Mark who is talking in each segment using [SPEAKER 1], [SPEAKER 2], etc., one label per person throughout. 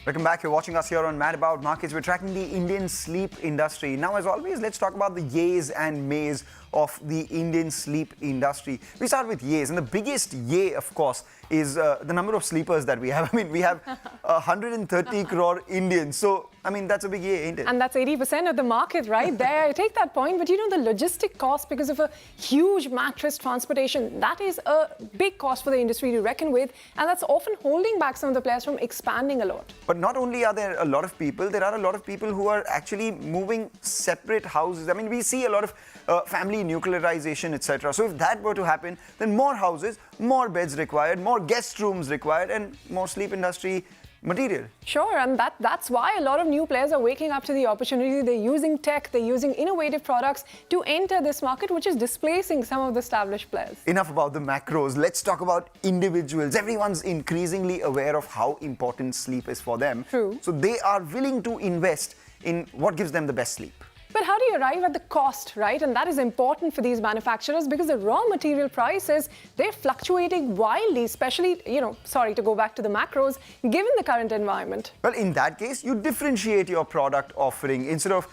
[SPEAKER 1] Welcome back. You're watching us here on Mad About Markets. We're tracking the Indian sleep industry. Now, as always, let's talk about the yays and mays of the Indian sleep industry. We start with yays, and the biggest yay, of course, is the number of sleepers that we have. I mean, we have 130 crore Indians. So, I mean, that's a big yay, ain't it?
[SPEAKER 2] And that's 80% of the market right there. I take that point, but you know, the logistic cost because of a huge mattress transportation, that is a big cost for the industry to reckon with, and that's often holding back some of the players from expanding a lot.
[SPEAKER 1] But not only are there a lot of people, there are a lot of people who are actually moving separate houses. I mean, we see a lot of family nuclearization, etc. So if that were to happen, then more houses, more beds required, more guest rooms required, and more sleep industry material.
[SPEAKER 2] Sure, and that's why a lot of new players are waking up to the opportunity. They're using tech, they're using innovative products to enter this market, which is displacing some of the established players.
[SPEAKER 1] Enough about the macros. Let's talk about individuals. Everyone's increasingly aware of how important sleep is for them.
[SPEAKER 2] True.
[SPEAKER 1] So they are willing to invest in what gives them the best sleep.
[SPEAKER 2] But how do you arrive at the cost, right? And that is important for these manufacturers because the raw material prices, they're fluctuating wildly, especially, sorry to go back to the macros, given the current environment.
[SPEAKER 1] Well, in that case, you differentiate your product offering. Instead of,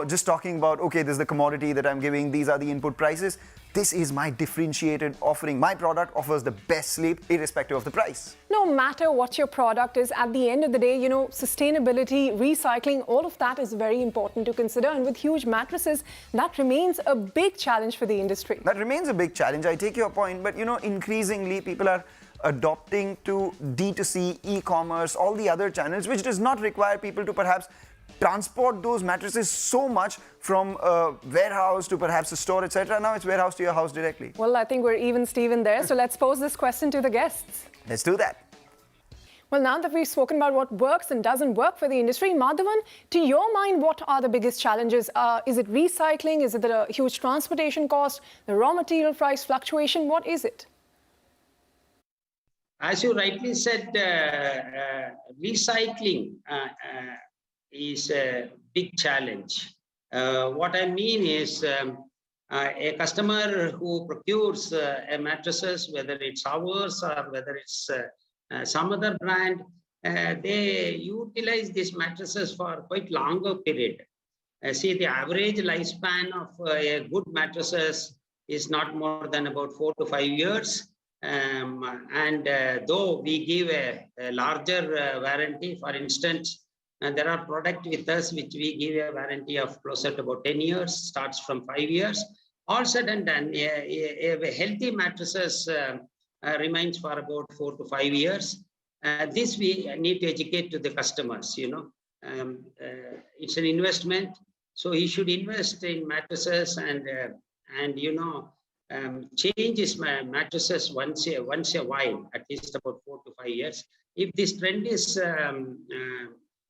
[SPEAKER 1] just talking about, okay, this is the commodity that I'm giving, these are the input prices. This is my differentiated offering. My product offers the best sleep, irrespective of the price.
[SPEAKER 2] No matter what your product is, at the end of the day, sustainability, recycling, all of that is very important to consider. And with huge mattresses, that remains a big challenge for the industry.
[SPEAKER 1] That remains a big challenge. I take your point. But, increasingly, people are adopting to D2C, e-commerce, all the other channels, which does not require people to perhaps transport those mattresses so much from a warehouse to perhaps a store, etc. Now it's warehouse to your house directly.
[SPEAKER 2] Well, I think we're even Steven there. So let's pose this question to the guests.
[SPEAKER 1] Let's do that.
[SPEAKER 2] Well, now that we've spoken about what works and doesn't work for the industry, Madhavan, to your mind, what are the biggest challenges? Is it recycling? Is it the huge transportation cost? The raw material price fluctuation? What is it?
[SPEAKER 3] As you rightly said, recycling is a big challenge. What I mean is a customer who procures a mattresses, whether it's ours or whether it's some other brand, they utilize these mattresses for quite longer period. See, the average lifespan of a good mattresses is not more than about 4 to 5 years. Though we give a larger warranty, for instance, there are products with us which we give a warranty of closer to about 10 years, starts from 5 years. All said and done, a healthy mattresses remains for about 4 to 5 years. This we need to educate to the customers, it's an investment. So he should invest in mattresses and change his mattresses once a while, at least about 4 to 5 years. If this trend is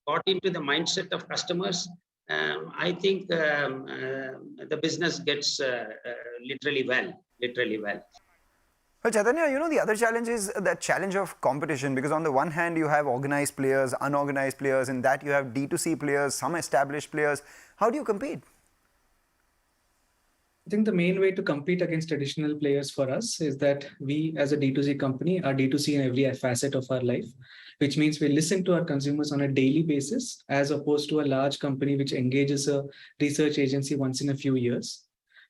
[SPEAKER 3] got into the mindset of customers, I think the business gets literally well.
[SPEAKER 1] Well, Chaitanya, the other challenge is the challenge of competition, because on the one hand, you have organized players, unorganized players, and that you have D2C players, some established players. How do you compete?
[SPEAKER 4] I think the main way to compete against traditional players for us is that we, as a D2C company, are D2C in every facet of our life, which means we listen to our consumers on a daily basis, as opposed to a large company which engages a research agency once in a few years.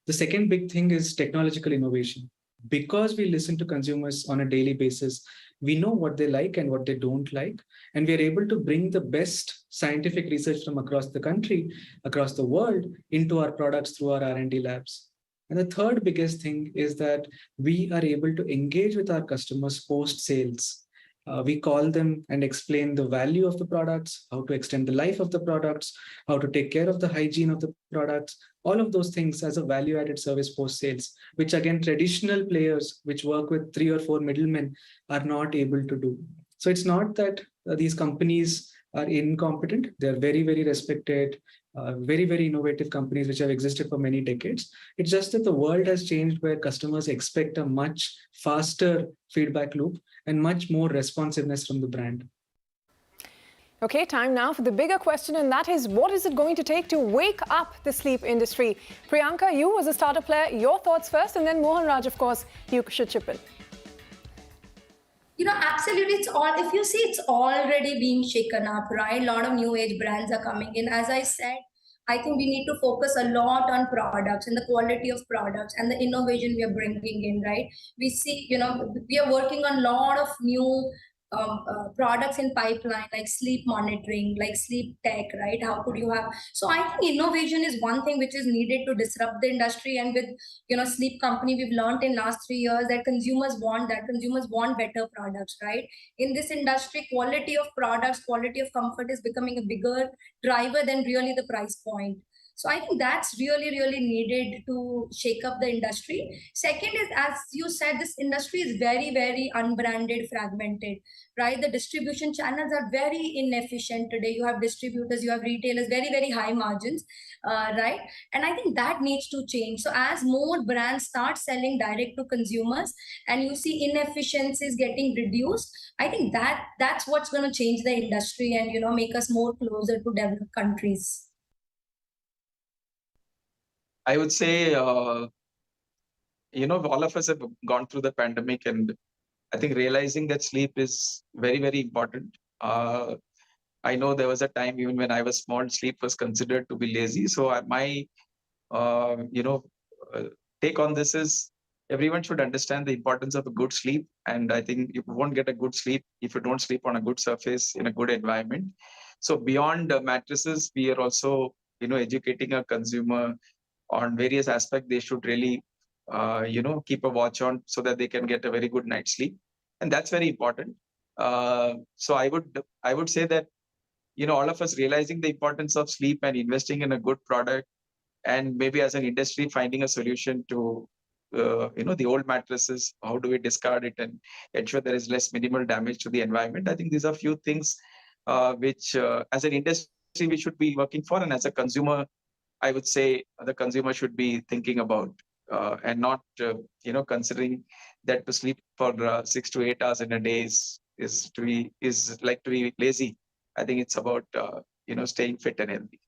[SPEAKER 4] The second big thing is technological innovation. Because we listen to consumers on a daily basis, we know what they like and what they don't like, and we are able to bring the best scientific research from across the country, across the world, into our products through our R&D labs. And the third biggest thing is that we are able to engage with our customers post-sales. We call them and explain the value of the products, how to extend the life of the products, how to take care of the hygiene of the products, all of those things as a value-added service post-sales, which again, traditional players which work with 3 or 4 middlemen are not able to do. So it's not that these companies are incompetent. They're very, very respected, very, very innovative companies which have existed for many decades. It's just that the world has changed where customers expect a much faster feedback loop and much more responsiveness from the brand.
[SPEAKER 2] Okay, time now for the bigger question, and that is, what is it going to take to wake up the sleep industry? Priyanka, you as a startup player, your thoughts first, and then Mohan Raj, of course, you should chip in.
[SPEAKER 5] Absolutely. It's all, if you see, it's already being shaken up, right? A lot of new age brands are coming in. As I said, I think we need to focus a lot on products and the quality of products and the innovation we are bringing in, right? We see, we are working on a lot of new products in pipeline, like sleep monitoring, like sleep tech, right? How could you have? So I think innovation is one thing which is needed to disrupt the industry. And with sleep company, we've learned in last 3 years that consumers want that. Consumers want better products, right? In this industry, quality of products, quality of comfort is becoming a bigger driver than really the price point. So I think that's really, really needed to shake up the industry. Second is, as you said, this industry is very, very unbranded, fragmented, right? The distribution channels are very inefficient today. You have distributors, you have retailers, very, very high margins, right? And I think that needs to change. So as more brands start selling direct to consumers and you see inefficiencies getting reduced, I think that's what's going to change the industry and, make us more closer to developed countries.
[SPEAKER 6] I would say, all of us have gone through the pandemic, and I think realizing that sleep is very, very important. I know there was a time even when I was small, sleep was considered to be lazy. So my, take on this is everyone should understand the importance of a good sleep. And I think you won't get a good sleep if you don't sleep on a good surface in a good environment. So beyond mattresses, we are also, educating a consumer on various aspects they should really, keep a watch on so that they can get a very good night's sleep. And that's very important. So I would say that, all of us realizing the importance of sleep and investing in a good product, and maybe as an industry finding a solution to, the old mattresses, how do we discard it and ensure there is less minimal damage to the environment? I think these are few things which as an industry we should be working for. And as a consumer, I would say the consumer should be thinking about and not, considering that to sleep for 6 to 8 hours in a day is to be lazy. I think it's about, staying fit and healthy.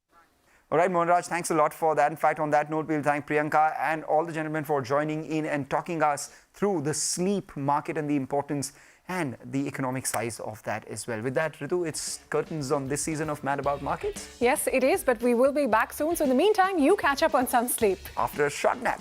[SPEAKER 1] All right, Mohan Raj, thanks a lot for that. In fact, on that note, we'll thank Priyanka and all the gentlemen for joining in and talking us through the sleep market and the importance and the economic size of that as well. With that, Ritu, it's curtains on this season of Mad About Markets.
[SPEAKER 2] Yes, it is, but we will be back soon. So in the meantime, you catch up on some sleep.
[SPEAKER 1] After a short nap.